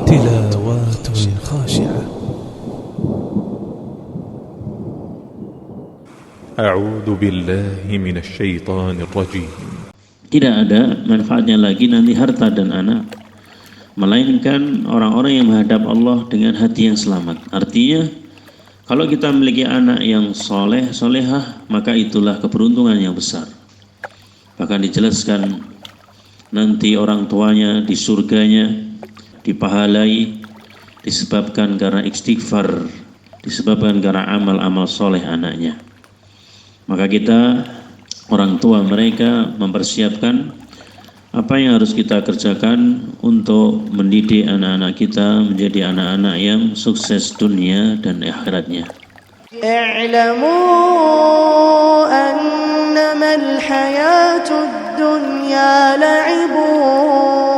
تلاوات خاشعة. أعوذ بالله من الشيطان الرجيم. Tidak ada manfaatnya lagi nanti harta dan anak, melainkan orang-orang yang menghadap Allah dengan hati yang selamat. Artinya, kalau kita memiliki anak yang soleh, solehah, maka itulah keberuntungan yang besar. Bahkan dijelaskan nanti orang tuanya di surganya dipahalai disebabkan karena istighfar, disebabkan karena amal-amal soleh anaknya. Maka kita, orang tua mereka, mempersiapkan apa yang harus kita kerjakan untuk mendidik anak-anak kita menjadi anak-anak yang sukses dunia dan akhiratnya. I'lamu annama al-hayatud dunya la'ibu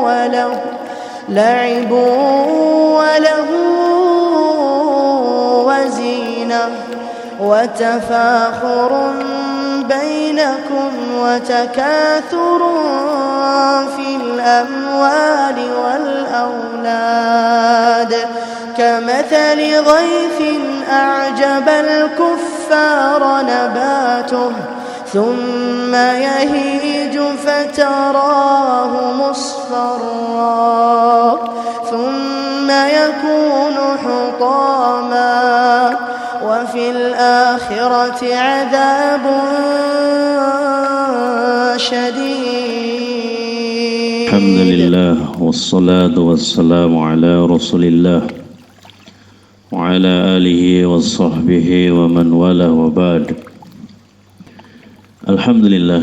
wa lahu wa zinah wa tafakhurun بينكم وتكاثر في الأموال والأولاد كمثل غيث أعجب الكفار نباته ثم يهيج فتراه مصفرا ثم يكون حطاما وفي الآخرة عذاب شديد. الحمد لله والصلاة والسلام على رسول الله وعلى آله وصحبه ومن والاه وبعد. Alhamdulillah,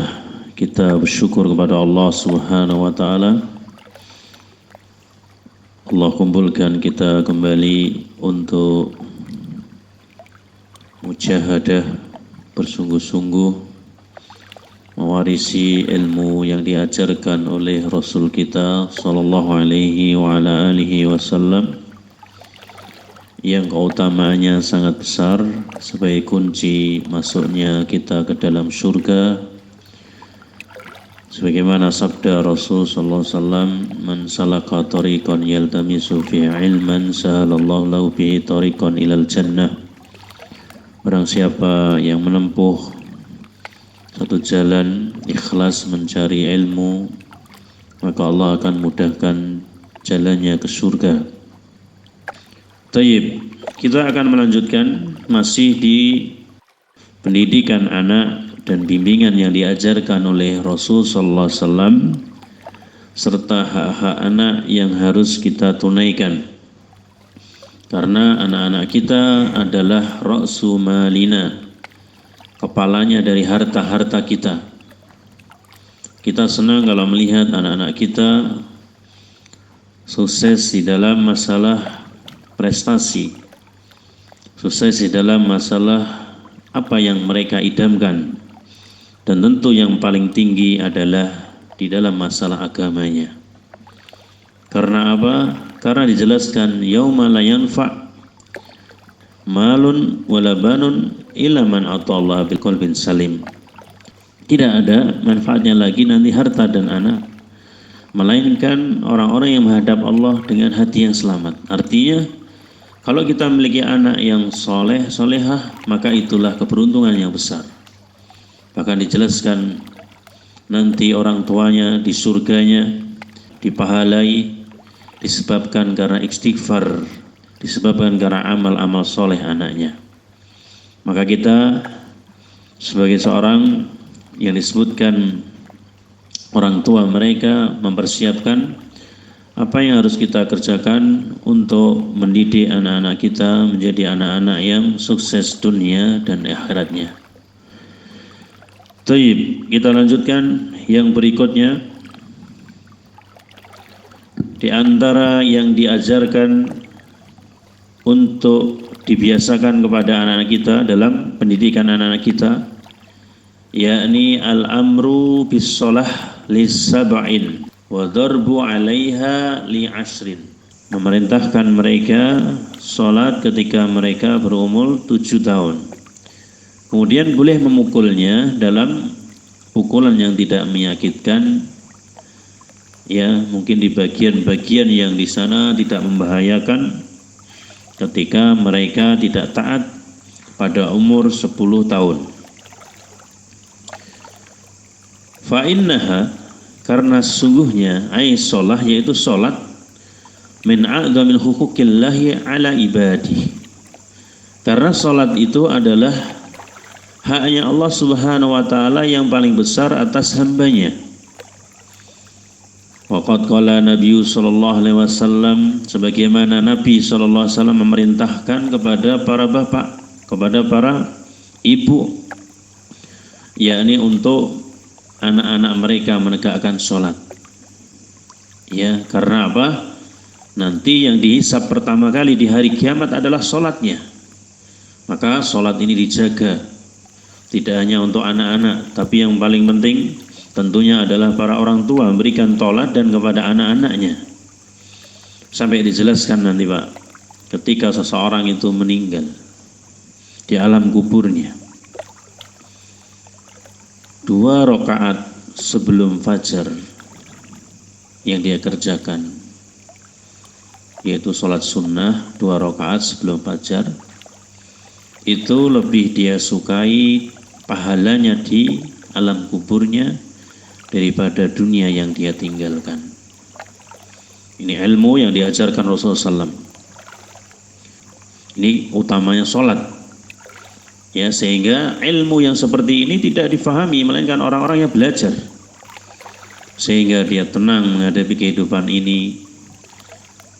kita bersyukur kepada Allah Subhanahu wa taala. Allah kumpulkan kita kembali untuk mujahadah, bersungguh-sungguh mewarisi ilmu yang diajarkan oleh Rasul kita sallallahu alaihi wa ala alihi wasallam, yang keutamaannya sangat besar sebagai kunci masuknya kita ke dalam surga. Sebagaimana sabda Rasul sallallahu alaihi wasallam, "Man salaka tariqan yaltamisu fi ilman sahalallahu lahu bihi tariqan ilal jannah." Barang siapa yang menempuh satu jalan ikhlas mencari ilmu, maka Allah akan mudahkan jalannya ke surga. Tayyib, kita akan melanjutkan masih di pendidikan anak dan bimbingan yang diajarkan oleh Rasul sallallahu alaihi wasallam serta hak-hak anak yang harus kita tunaikan. Karena anak-anak kita adalah ra'su malina, kepalanya dari harta-harta kita. Kita senang kalau melihat anak-anak kita sukses di dalam masalah prestasi, sukses di dalam masalah apa yang mereka idamkan, dan tentu yang paling tinggi adalah di dalam masalah agamanya. Karena apa? Karena dijelaskan yauma la yanfa' malun wala banun illa man atallaha biqalbin salim. Tidak ada manfaatnya lagi nanti harta dan anak, melainkan orang-orang yang menghadap Allah dengan hati yang selamat. Artinya, kalau kita memiliki anak yang soleh, solehah, maka itulah keberuntungan yang besar. Bahkan dijelaskan nanti orang tuanya di surganya dipahalai disebabkan karena istighfar, disebabkan karena amal-amal soleh anaknya. Maka kita sebagai seorang yang disebutkan orang tua mereka mempersiapkan apa yang harus kita kerjakan untuk mendidik anak-anak kita menjadi anak-anak yang sukses dunia dan akhiratnya. Taib, kita lanjutkan yang berikutnya. Di antara yang diajarkan untuk dibiasakan kepada anak-anak kita dalam pendidikan anak-anak kita, yakni al-amru bis-shalah lis-sab'in wa darbu 'alaiha li 'ashrin. Memerintahkan mereka salat ketika mereka berumur 7 tahun. Kemudian boleh memukulnya dalam pukulan yang tidak menyakitkan Ya, mungkin di bagian-bagian yang di sana tidak membahayakan ketika mereka tidak taat pada umur 10 tahun. Fa innaha, karena sesungguhnya sholah, yaitu sholat, min a'dhamil huquqillahi ala ibadi. Karena sholat itu adalah haknya Allah Subhanahu wa ta'ala yang paling besar atas hambanya. Waqad qala Nabi sallallahu alaihi wasallam, sebagaimana Nabi sallallahu alaihi wasallam memerintahkan kepada para bapak, kepada para ibu, yakni untuk anak-anak mereka menegakkan sholat. Ya, karena apa? Nanti yang dihisab pertama kali di hari kiamat adalah sholatnya. Maka sholat ini dijaga, tidak hanya untuk anak-anak, tapi yang paling penting tentunya adalah para orang tua memberikan toladan kepada anak-anaknya. Sampai dijelaskan nanti Pak, ketika seseorang itu meninggal di alam kuburnya, 2 rakaat sebelum fajar yang dia kerjakan, yaitu sholat sunnah 2 rakaat sebelum fajar, itu lebih dia sukai pahalanya di alam kuburnya daripada dunia yang dia tinggalkan. Ini ilmu yang diajarkan Rasulullah SAW. Ini utamanya sholat. Ya, sehingga ilmu yang seperti ini tidak difahami melainkan orang-orang yang belajar, sehingga dia tenang menghadapi kehidupan ini.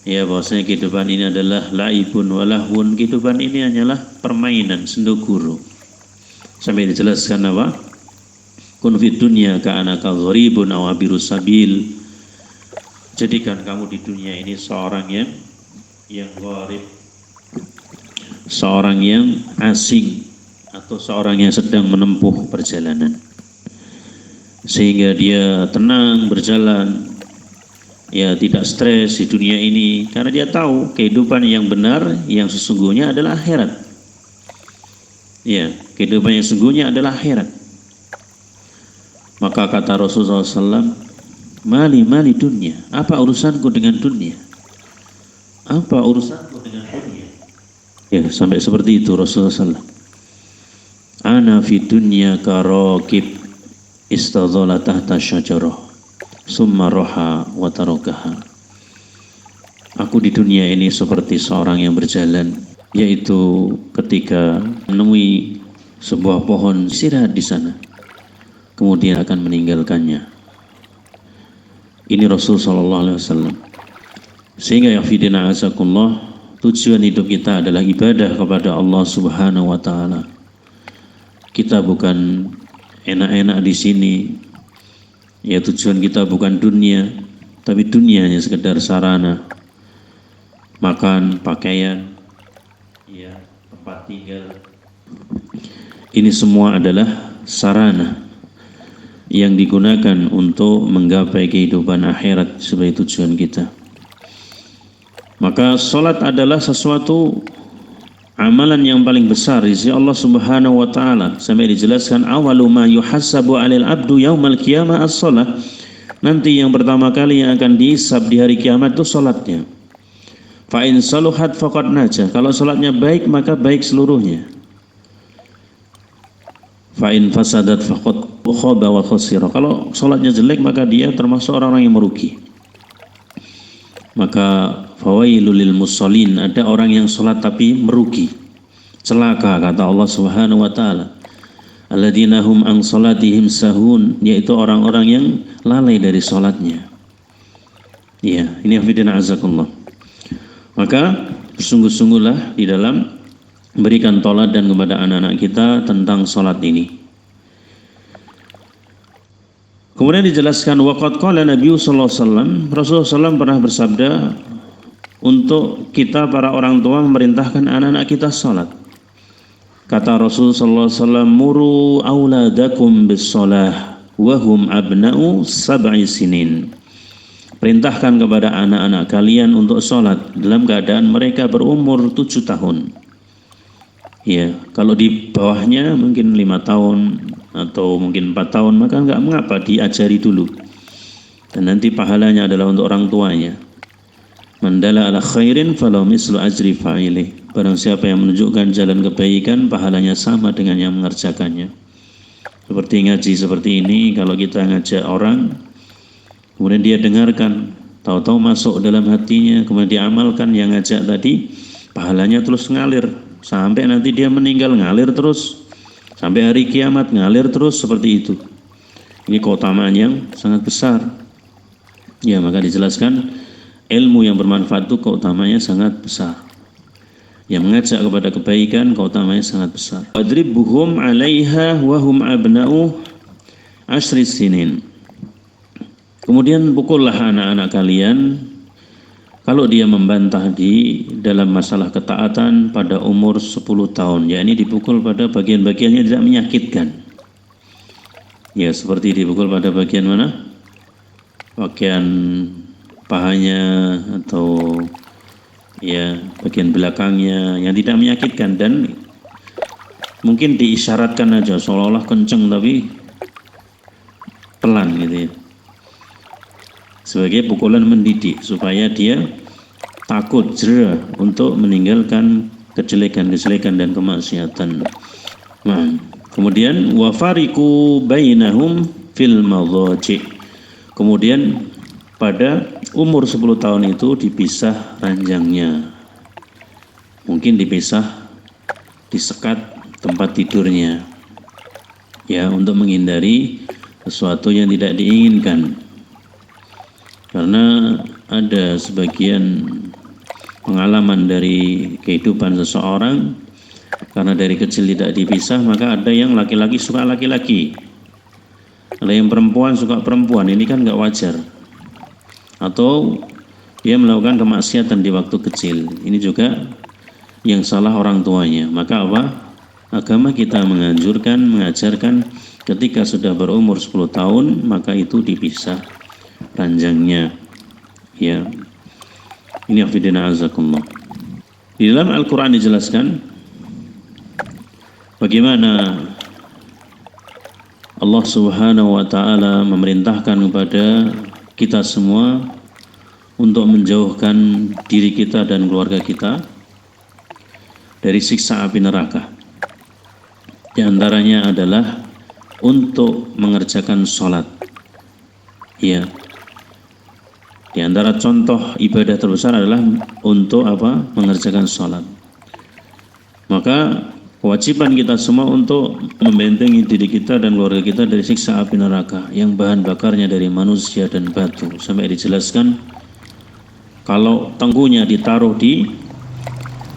Ya, bahwasanya kehidupan ini adalah laibun walahun, kehidupan ini hanyalah permainan, sendoguru. Sampai dijelaskan apa? Kun fid dunya ka'annaka gharibun aw abirus sabil. Jadikan kamu di dunia ini seorang yang gharib, seorang yang asing, atau seorang yang sedang menempuh perjalanan, sehingga dia tenang berjalan, ya, tidak stres di dunia ini, karena dia tahu kehidupan yang benar, yang sesungguhnya adalah akhirat. Ya, kehidupan yang sesungguhnya adalah akhirat. Maka kata Rasulullah SAW, mali dunia, apa urusanku dengan dunia? Apa urusanku dengan dunia? Ya, sampai seperti itu Rasulullah SAW. Ana fi dunya karaqib istadhala tahta syajarah summa roha wa tarakaha. Aku di dunia ini seperti seorang yang berjalan, yaitu ketika menemui sebuah pohon, istirahat di sana, kemudian akan meninggalkannya. Ini Rasul sallallahu alaihi wasallam. Sehingga ya fidina azakullah, tujuan hidup kita adalah ibadah kepada Allah Subhanahu wa taala. Kita bukan enak-enak di sini. Ya, tujuan kita bukan dunia, tapi dunia hanya sekedar sarana. Makan, pakaian, ya, tempat tinggal. Ini semua adalah sarana yang digunakan untuk menggapai kehidupan akhirat sebagai tujuan kita. Maka sholat adalah sesuatu amalan yang paling besar di sisi Allah Subhanahu wa taala, sampai dijelaskan awalu ma yuhassabu 'alal 'abdu yaumal qiyamah as-shalah. Nanti yang pertama kali yang akan dihisab di hari kiamat itu salatnya. Fa in saluhat faqad najah. Kalau salatnya baik maka baik seluruhnya. Fa in fasadat faqad khaba wa khasira. Kalau salatnya jelek maka dia termasuk orang-orang yang merugi. Maka fawailul lil musallin, ada orang yang sholat tapi merugi, celaka kata Allah Subhanahu wa taala. Alladzina hum an salatihim sahun, yaitu orang-orang yang lalai dari sholatnya. Ya, ini afidina azakullah. Maka bersungguh-sungguhlah di dalam memberikan toladan kepada anak-anak kita tentang sholat ini. Kemudian dijelaskan waqad qala Nabi sallallahu alaihi wasallam, Rasulullah SAW pernah bersabda untuk kita para orang tua memerintahkan anak-anak kita salat. Kata Rasul sallallahu alaihi wasallam, muru auladakum bis-shalah wa hum abna'u sab'i sinin. Perintahkan kepada anak-anak kalian untuk salat dalam keadaan mereka berumur 7 tahun. Ya, kalau di bawahnya mungkin 5 tahun atau mungkin 4 tahun, maka enggak mengapa diajari dulu. dan nanti pahalanya adalah untuk orang tuanya. Man dalla ala khairin falahu mislu ajri fa'ilih. Barang siapa yang menunjukkan jalan kebaikan, pahalanya sama dengan yang mengerjakannya. Seperti ngaji seperti ini, kalau kita ngajak orang, kemudian dia dengarkan, tahu-tahu masuk dalam hatinya, kemudian diamalkan yang ngajak tadi, pahalanya terus ngalir sampai nanti dia meninggal, ngalir terus sampai hari kiamat, ngalir terus seperti itu. Ini keutamaan yang sangat besar. Ya, maka dijelaskan ilmu yang bermanfaat itu keutamanya sangat besar. Yang mengajak kepada kebaikan keutamanya sangat besar. Wadribuhum 'alaiha wa hum abna'u 10 sinin. Kemudian pukullah anak-anak kalian kalau dia membantah di dalam masalah ketaatan pada umur 10 tahun, yakni dipukul pada bagian-bagian yang tidak menyakitkan. Ya, seperti dipukul pada bagian mana? Bagian pahanya atau ya bagian belakangnya yang tidak menyakitkan, dan mungkin diisyaratkan aja seolah-olah kenceng tapi pelan gitu ya, sebagai pukulan mendidik supaya dia takut jera untuk meninggalkan kejelekan-kejelekan dan kemaksiatan. Nah, kemudian wafariku bainahum fil madhaji. Kemudian pada umur 10 tahun itu dipisah ranjangnya. Mungkin dipisah, disekat tempat tidurnya. Ya, untuk menghindari sesuatu yang tidak diinginkan. Karena ada sebagian pengalaman dari kehidupan seseorang, karena dari kecil tidak dipisah, maka ada yang laki-laki suka laki-laki, ada yang perempuan suka perempuan. Ini kan nggak wajar. Atau dia melakukan kemaksiatan di waktu kecil, ini juga yang salah orang tuanya. Maka apa? Agama kita menganjurkan, mengajarkan ketika sudah berumur 10 tahun maka itu dipisah ranjangnya. Ya, ini afidina azakumullah. Di dalam Al-Quran dijelaskan bagaimana Allah Subhanahu wa ta'ala memerintahkan kepada kita semua untuk menjauhkan diri kita dan keluarga kita dari siksa api neraka. Di antaranya adalah untuk mengerjakan sholat. Ya. Di antara contoh ibadah terbesar adalah untuk apa? Mengerjakan sholat. Maka kewajiban kita semua untuk membentengi diri kita dan keluarga kita dari siksa api neraka yang bahan bakarnya dari manusia dan batu. Sampai dijelaskan kalau tengkunya ditaruh di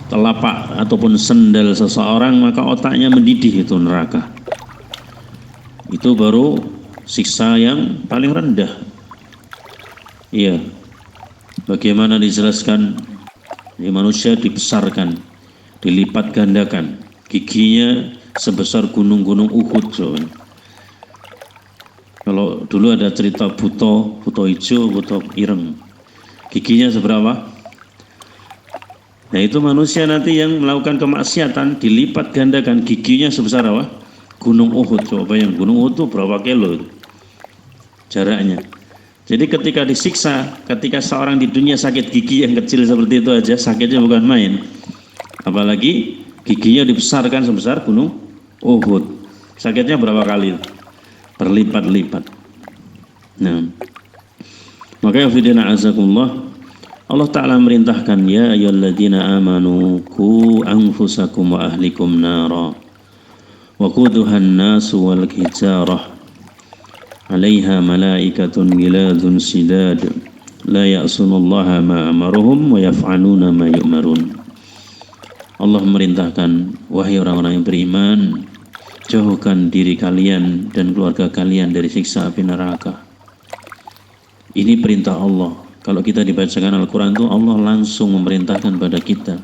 telapak ataupun sendal seseorang maka otaknya mendidih, itu neraka. Itu baru siksa yang paling rendah. Iya. Bagaimana dijelaskan di manusia dibesarkan, dilipat gandakan, giginya sebesar gunung-gunung Uhud. Kalau dulu ada cerita buto hijau, buto ireng, giginya seberapa? Nah, itu manusia nanti yang melakukan kemaksiatan dilipat gandakan, giginya sebesar apa? Gunung Uhud. Coba bayang, gunung Uhud itu berapa kilo jaraknya. Jadi ketika disiksa, ketika seorang di dunia sakit gigi yang kecil seperti itu aja, sakitnya bukan main. Apalagi giginya dibesarkan sebesar gunung Uhud. Sakitnya berapa kali? Berlipat-lipat. Nah, maka fidina azakumullah, Allah Ta'ala merintahkan, ya ayyuhalladzina amanu qu anfusakum wa ahlikum nara wa quduhan nasu wal hijarah 'alaiha malaikatun ghiladun shidad la ya'sunullaha ma amaruhum wa yaf'aluna ma yu'marun. Allah merintahkan, wahai orang-orang yang beriman, jauhkan diri kalian dan keluarga kalian dari siksa api neraka. Ini perintah Allah. Kalau kita dibacakan Al-Quran itu Allah langsung memerintahkan pada kita.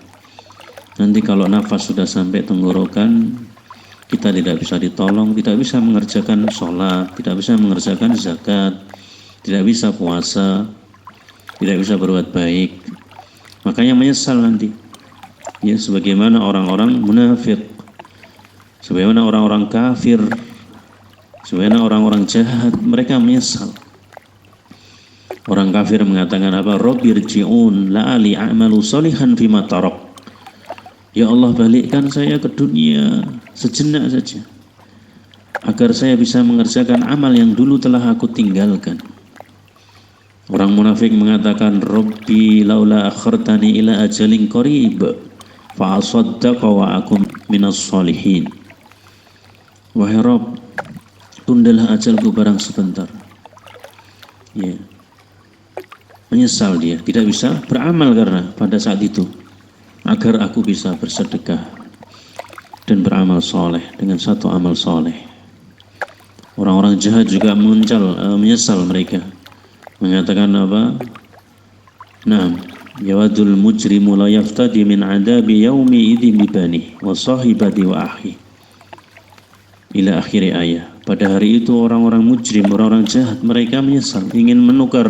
Nanti kalau nafas sudah sampai tenggorokan, kita tidak bisa ditolong, tidak bisa mengerjakan sholat, tidak bisa mengerjakan zakat, tidak bisa puasa, tidak bisa berbuat baik. Makanya menyesal nanti. Ya, sebagaimana orang-orang munafik, sebagaimana orang-orang kafir, sebagaimana orang-orang jahat, mereka menyesal. Orang kafir mengatakan apa? Rabbirji'un la'ali a'malu sholihan fima tarak. Ya Allah, balikkan saya ke dunia sejenak saja agar saya bisa mengerjakan amal yang dulu telah aku tinggalkan. Orang munafik mengatakan Rabbi laula akhartani ila ajalin qarib fa asaddaqa wa akum minas sholihin. Wahai Rabb, tundalah ajalku barang sebentar. Ya. Menyesal dia, tidak bisa beramal karena pada saat itu, agar aku bisa bersedekah dan beramal soleh dengan satu amal soleh. Orang-orang jahat juga menyesal mereka, mengatakan apa? Naam, yawadul mujrimu la yaftadi min adabi yaumi idin bibani wa sahibati wa akhi. Ila akhiri ayat. Pada hari itu orang-orang mujrim, orang-orang jahat, mereka menyesal, ingin menukar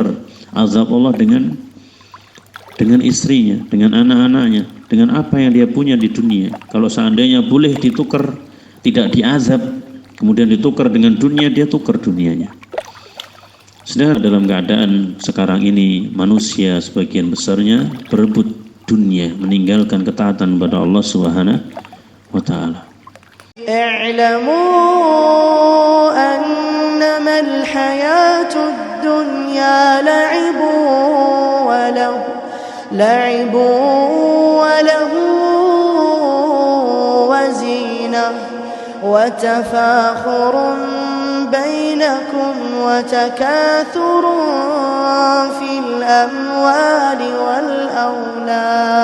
azab Allah dengan istrinya, dengan anak-anaknya, dengan apa yang dia punya di dunia. Kalau seandainya boleh ditukar, tidak diazab, kemudian ditukar dengan dunia, dia tukar dunianya. Sedang dalam keadaan sekarang ini manusia sebagian besarnya berebut dunia, meninggalkan ketaatan kepada Allah Subhanahu wa taala. اعلموا أنما الحياة الدنيا لعب وله وزينة وتفاخر بينكم وتكاثر في الأموال والأولاد